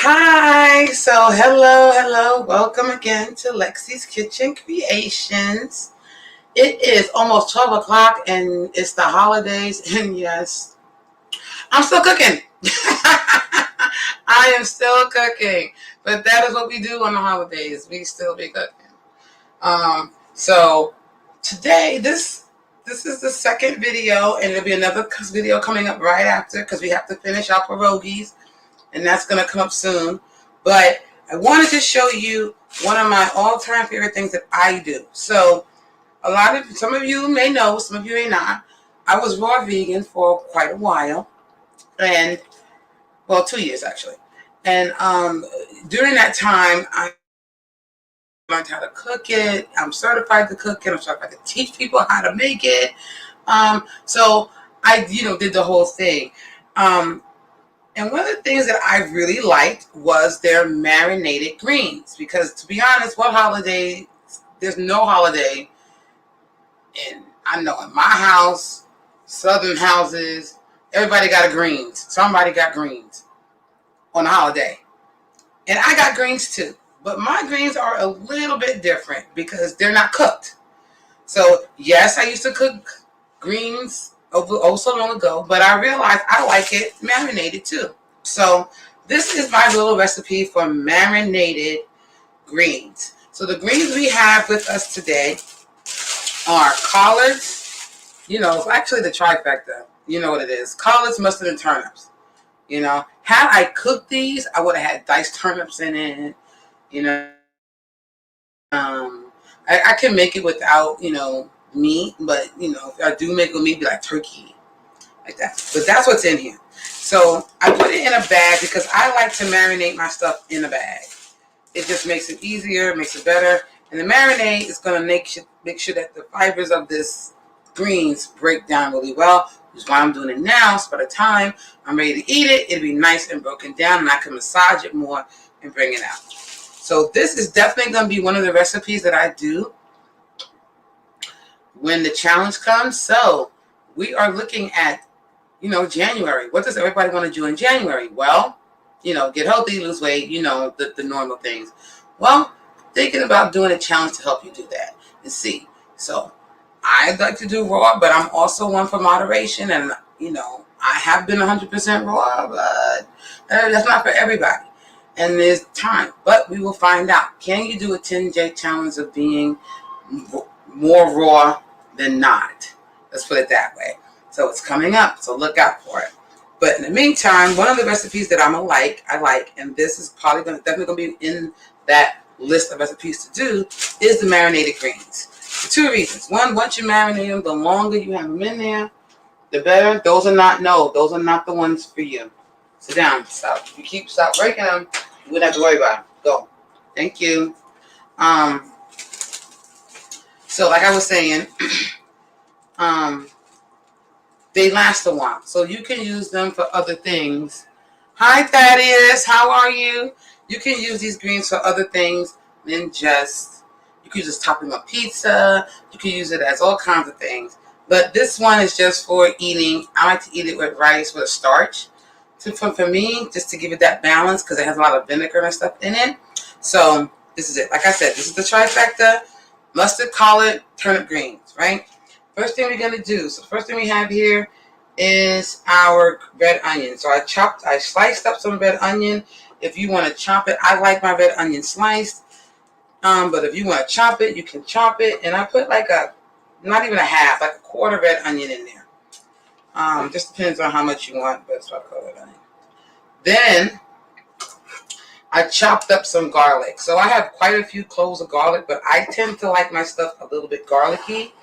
Hi, so hello, welcome again to Lexie's Kitchen Creations. It is almost 12 o'clock and it's the holidays, and yes, I'm still cooking. I am still cooking, but that is what we do on the holidays. We still be cooking. So today, this is the second video, and there'll be another video coming up right after because we have to finish our pierogies, and that's going to come up soon. But I wanted to show you one of my all-time favorite things that I do. So some of you may know, some of you may not. I was raw vegan for quite a while, and 2 years actually. And during that time, I learned how to cook it. I'm certified to cook it. I'm certified to teach people how to make it. So I, did the whole thing. And one of the things that I really liked was their marinated greens, because to be honest, there's no holiday in my house, southern houses, everybody got a greens. Somebody got greens on a holiday. And I got greens too. But my greens are a little bit different because they're not cooked. So yes, I used to cook greens so long ago, but I realized I like it marinated too. So this is my little recipe for marinated greens. So the greens we have with us today are collards. It's actually the trifecta. You know what it is. Collards, mustard, and turnips. Had I cooked these, I would have had diced turnips in it. I can make it without, meat, but, if I do make it with meat, it'd be like turkey, like that. But that's what's in here. So I put it in a bag because I like to marinate my stuff in a bag. It just makes it easier, makes it better. And the marinade is going to make sure that the fibers of this greens break down really well, which is why I'm doing it now. So by the time I'm ready to eat it, it'll be nice and broken down, and I can massage it more and bring it out. So this is definitely going to be one of the recipes that I do when the challenge comes. So we are looking at, January. What does everybody want to do in January? Well, get healthy, lose weight, the normal things. Well, thinking about doing a challenge to help you do that and see. So I'd like to do raw, but I'm also one for moderation. And, I have been 100% raw, but that's not for everybody. And there's time, but we will find out. Can you do a 10-day challenge of being more raw than not? Let's put it that way. So it's coming up, so look out for it. But in the meantime, one of the recipes that I like, and this is definitely going to be in that list of recipes to do, is the marinated greens. For two reasons. One, once you marinate them, the longer you have them in there, the better. Those are not the ones for you. Sit down. Stop. If you stop breaking them, you wouldn't have to worry about them. Go. Thank you. So like I was saying, they last a while. So you can use them for other things. Hi, Thaddeus. How are you? You can use these greens for other things than you can just top them on pizza. You can use it as all kinds of things. But this one is just for eating. I like to eat it with rice with a starch. For me, just to give it that balance, because it has a lot of vinegar and stuff in it. So this is it. Like I said, this is the trifecta: mustard, collard, turnip greens, right? First thing we're going to do, so the first thing we have here is our red onion. So I sliced up some red onion. If you want to chop it, I like my red onion sliced. But if you want to chop it, you can chop it. And I put not even a half, like a quarter red onion in there. Just depends on how much you want, but so I call it onion. Then I chopped up some garlic. So I have quite a few cloves of garlic, but I tend to like my stuff a little bit garlicky.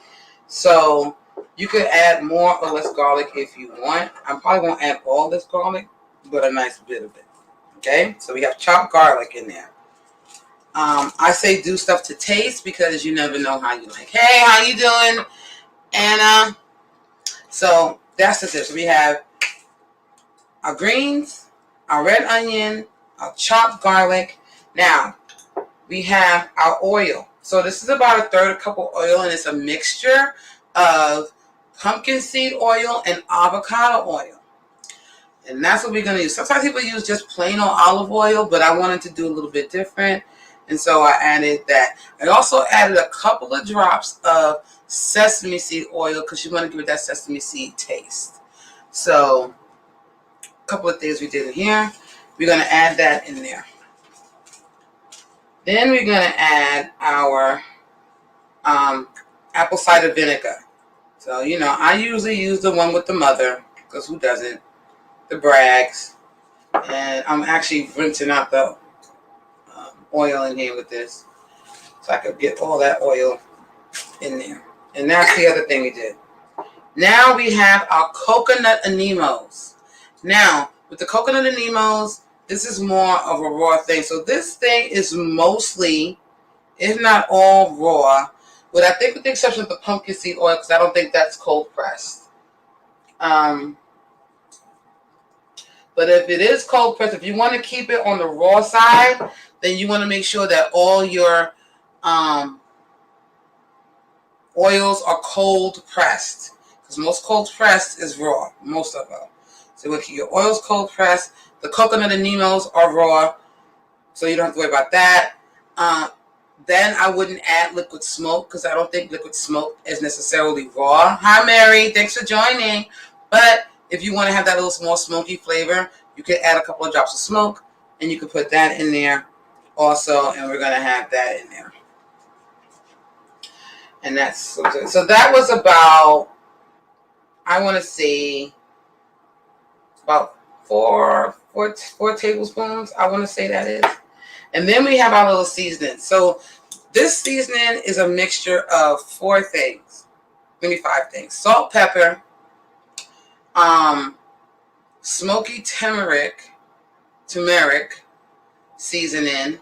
So you could add more or less garlic if you want. I probably won't add all this garlic, but a nice bit of it. Okay, so we have chopped garlic in there. I say do stuff to taste because you never know how you like. Hey, how you doing, Anna? So that's the tip. So we have our greens, our red onion, our chopped garlic. Now we have our oil. So this is about a third cup of oil, and it's a mixture of pumpkin seed oil and avocado oil. And that's what we're going to use. Sometimes people use just plain old olive oil, but I wanted to do a little bit different. And so I added that. I also added a couple of drops of sesame seed oil because you want to give it that sesame seed taste. So a couple of things we did in here. We're going to add that in there. Then we're going to add our apple cider vinegar. So, you know, I usually use the one with the mother because who doesn't? The Bragg's. And I'm actually rinsing out the oil in here with this so I could get all that oil in there. And that's the other thing we did. Now we have our coconut anemones. Now, with the coconut anemones, this is more of a raw thing. So this thing is mostly, if not all, raw. But I think with the exception of the pumpkin seed oil, because I don't think that's cold pressed. But if it is cold pressed, if you want to keep it on the raw side, then you want to make sure that all your oils are cold pressed. Because most cold pressed is raw, most of them. So we'll keep your oils cold pressed. The coconut anemones are raw, so you don't have to worry about that. Then I wouldn't add liquid smoke because I don't think liquid smoke is necessarily raw. Hi, Mary. Thanks for joining. But if you want to have that little more smoky flavor, you could add a couple of drops of smoke, and you could put that in there also, and we're going to have that in there. And that's so that was about, I want to say, about four tablespoons, I want to say that is. And then we have our little seasoning. So this seasoning is a mixture of 4 things, maybe 5 things. Salt, pepper, smoky turmeric seasoning,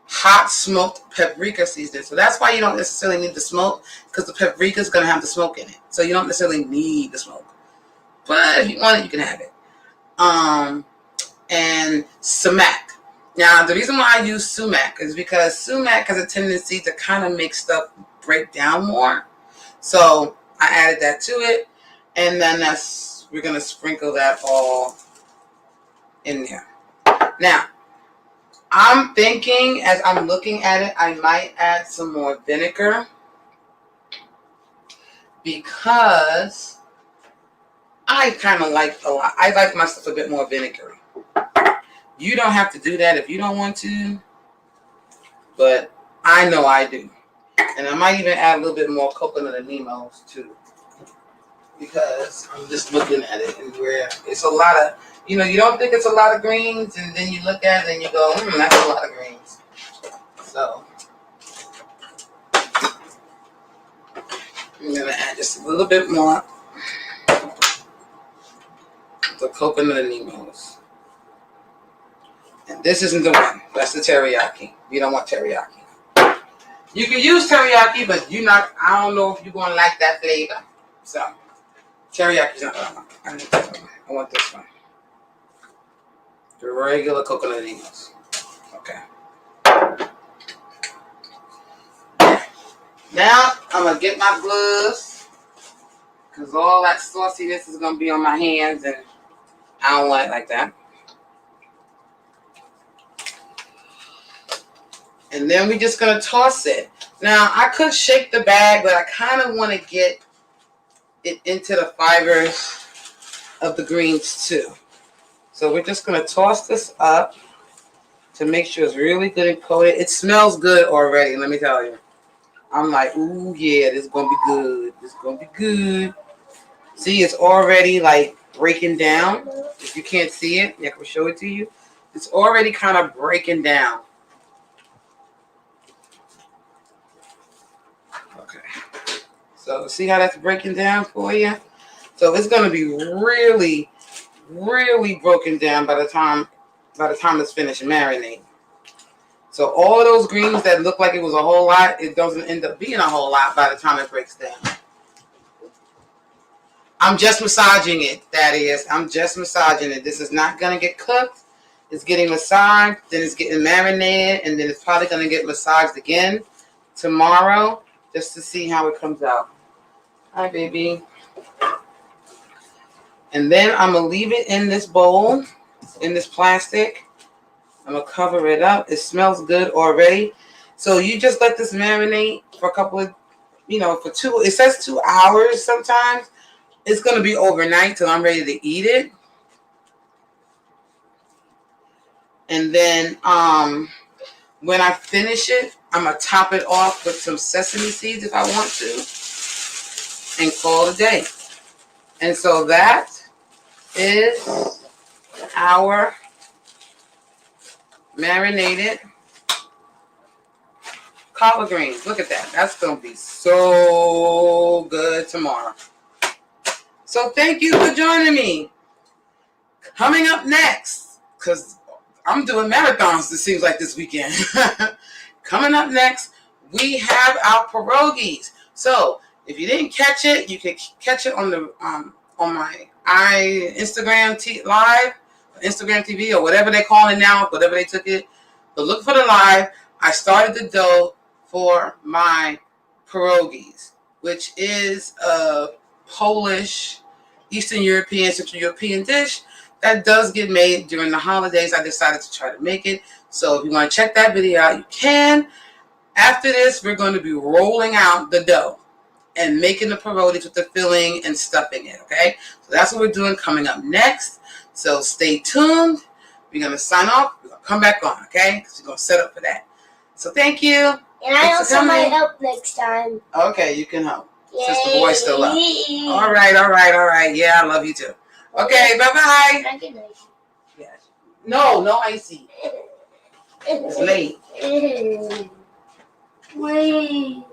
hot smoked paprika seasoning. So that's why you don't necessarily need the smoke, because the paprika is going to have the smoke in it. So you don't necessarily need the smoke. But if you want it, you can have it. And sumac. Now, the reason why I use sumac is because sumac has a tendency to kind of make stuff break down more. So I added that to it. And then we're going to sprinkle that all in there. Now, I'm thinking, as I'm looking at it, I might add some more vinegar because I kind of like a lot. I like my stuff a bit more vinegary. You don't have to do that if you don't want to, but I know I do. And I might even add a little bit more coconut anemones too, because I'm just looking at it and where it's a lot of, you know, you don't think it's a lot of greens, and then you look at it and you go, that's a lot of greens. So I'm gonna add just a little bit more of the coconut anemones. And this isn't the one. That's the teriyaki. You don't want teriyaki. You can use teriyaki, but I don't know if you're going to like that flavor. So, teriyaki's not what I want. I want this one. The regular coconut anemones. Okay. Now, I'm going to get my gloves, because all that sauciness is going to be on my hands, and I don't want it like that. And then we're just going to toss it. Now, I could shake the bag, but I kind of want to get it into the fibers of the greens too. So we're just going to toss this up to make sure it's really good and coated. It smells good already, let me tell you. I'm like, ooh, yeah, this is going to be good. This is going to be good. See, it's already like breaking down. If you can't see it, I can show it to you. It's already kind of breaking down. So see how that's breaking down for you? So it's going to be really, really broken down by the time it's finished marinating. So all of those greens that look like it was a whole lot, it doesn't end up being a whole lot by the time it breaks down. I'm just massaging it, that is. I'm just massaging it. This is not going to get cooked. It's getting massaged, then it's getting marinated, and then it's probably going to get massaged again tomorrow just to see how it comes out. Hi, baby. And then I'm going to leave it in this bowl, in this plastic. I'm going to cover it up. It smells good already. So you just let this marinate for a couple of, for it says 2 hours sometimes. It's going to be overnight till I'm ready to eat it. And then when I finish it, I'm going to top it off with some sesame seeds if I want to. And call it a day. And so that is our marinated collard greens. Look at that. That's going to be so good tomorrow. So thank you for joining me. Coming up next, because I'm doing marathons, it seems like, this weekend. Coming up next, we have our pierogies. So if you didn't catch it, you can catch it on the on my Instagram live, Instagram TV, or whatever they call it now, whatever they took it. So look for the live. I started the dough for my pierogies, which is a Polish, Eastern European, Central European dish that does get made during the holidays. I decided to try to make it. So if you want to check that video out, you can. After this, we're going to be rolling out the dough and making the pierogies with the filling and stuffing it, okay? So that's what we're doing coming up next. So stay tuned. We're going to sign off. We're going to come back on, okay? Because we're going to set up for that. So thank you. And I also might help next time. Okay, you can help. Yay. Since the boy's still up. All right. Yeah, I love you too. Okay, bye-bye. Yeah. No icy. It's late. Wait.